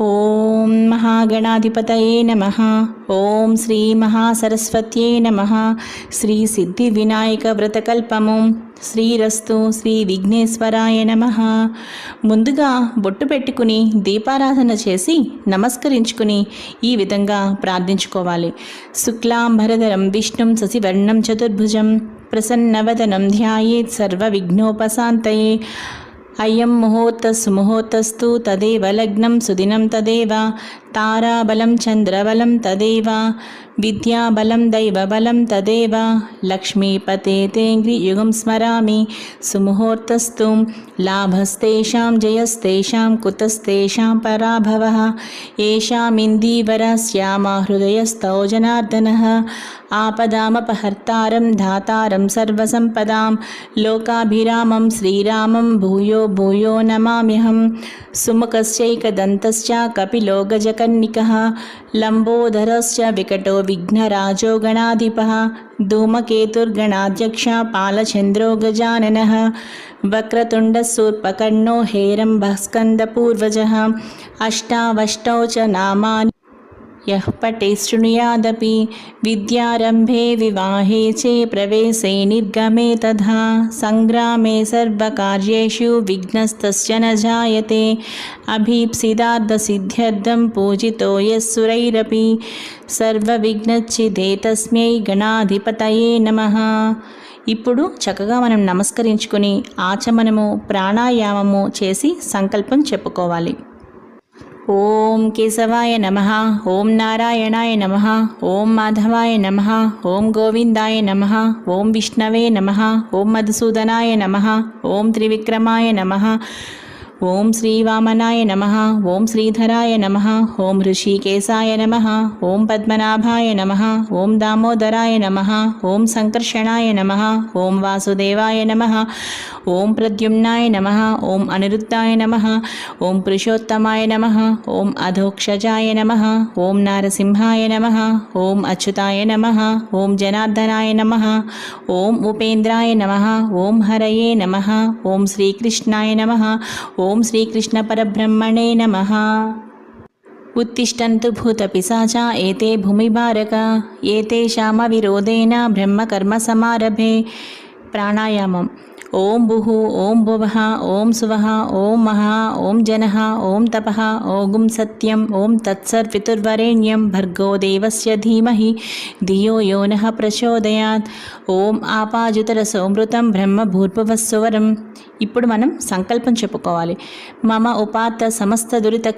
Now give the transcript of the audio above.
ఓం మహాగణాధిపతయే నమః. ఓం శ్రీ మహాసరస్వత్యే నమః. శ్రీ సిద్ధి వినాయక వ్రతకల్పము. శ్రీరస్తు శ్రీ విఘ్నేశ్వరాయ నమః. ముందుగా బొట్టు పెట్టుకుని దీపారాధన చేసి నమస్కరించుకుని ఈ విధంగా ప్రార్థించుకోవాలి. శుక్లాంబరధరం విష్ణుం శశివర్ణం చతుర్భుజం ప్రసన్నవదనం ధ్యాయేత్ సర్వ విఘ్నోపశాంతయే. అయం ముహూర్తస్సు తదేవ లగ్నం సుదినం తదేవ తారాబలం చంద్రబలం తదేవ విద్యాబలం దైవబలం తదేవ లక్ష్మీపతే తేంగ్రియుగం స్మరామి. సుముహూర్తస్తు లాభస్తేషాం జయస్తేషాం కుతస్తేషాం పరాభవః. ఏషామిందీవర శ్యామా హృదయస్థౌ జనార్దనః. ఆపదామపహర్తారం ధాతారం సర్వసంపదాం లోకాభిరామం శ్రీరామం భూయో భూయో నమామ్యహం. సుముఖశ్చైకదంతశ్చ కపిలో గజకర్ణికః లంబోదరశ్చ వికటో విఘ్నరాజో గణాధిపః. ధూమకేతుర్గణాధ్యక్ష పాలచంద్రో గజాననః. వక్రతుండశూర్పకర్ణో హేరంబః స్కందపూర్వజः. అష్టావష్టౌ చ నామాని యః పఠే శృణుయాదపి. విద్యారంభే వివాహే చే ప్రవేశే నిర్గమే తథా. సంగ్రామే సర్వకార్యేషు విఘ్నస్తస్య న జాయతే. అభీప్సితార్థసిద్ధ్యర్థం పూజితో యః సురైరపి. సర్వవిఘ్నచ్ఛిదే తస్మై గణాధిపతయే నమః. ఇప్పుడు చక్కగా మనం నమస్కరించుకుని ఆచమనము ప్రాణాయామము చేసి సంకల్పం చెప్పుకోవాలి. ఓం కేశవాయ నమః. ఓం నారాయణాయ నమః. ఓం మాధవాయ నమః. ఓం గోవిందాయ నమః. ఓం విష్ణవే నమః. ఓం మధుసూదనాయ నమః. ఓం త్రివిక్రమాయ నమః. ఓం శ్రీవామనాయ నమః. ఓం శ్రీధరాయ నమః. ఓం హృషీకేశాయ నమః. ఓం పద్మనాభాయ నమః. ఓం దామోదరాయ నమః. ఓం సంకర్షణాయ నమః. ఓం వాసుదేవాయ నమః. ఓం ప్రద్యుమ్నాయ నమః. ఓం అనిరుద్ధాయ నమః. ఓం పురుషోత్తమాయ నమః. ఓం అధోక్షజాయ నమః. ఓం నారసింహాయ నమః. ఓం అచ్యుతాయ నమః. ఓం జనార్దనాయ నమః. ఓం ఉపేంద్రాయ నమః. ఓం హరయే నమః. ఓం శ్రీకృష్ణాయ నమః. ఓం శ్రీకృష్ణ పరబ్రహ్మణే నమః. ఉత్తిష్టంతు భూతపిశాచా ఏతే భూమిభారక ఏతేషామవిరోధేన బ్రహ్మకర్మ సమారభే. ప్రాణాయామం. ఓం భుః ఓం భువః ఓం సువః ఓం మహా ఓం జనః ఓం తపః ఓం సత్యం ఓం తత్సర్వితుర్వరేణ్యం భర్గో దేవస్య ధీమహి ధియో యో నః ప్రచోదయాత్. ఓం ఆపాజుతరసోమృతం బ్రహ్మ భూర్భువస్సువరం. ఇప్పుడు మనం సంకల్పం చెప్పుకోవాలి. మమ ఉపాత్త సమస్త దురిత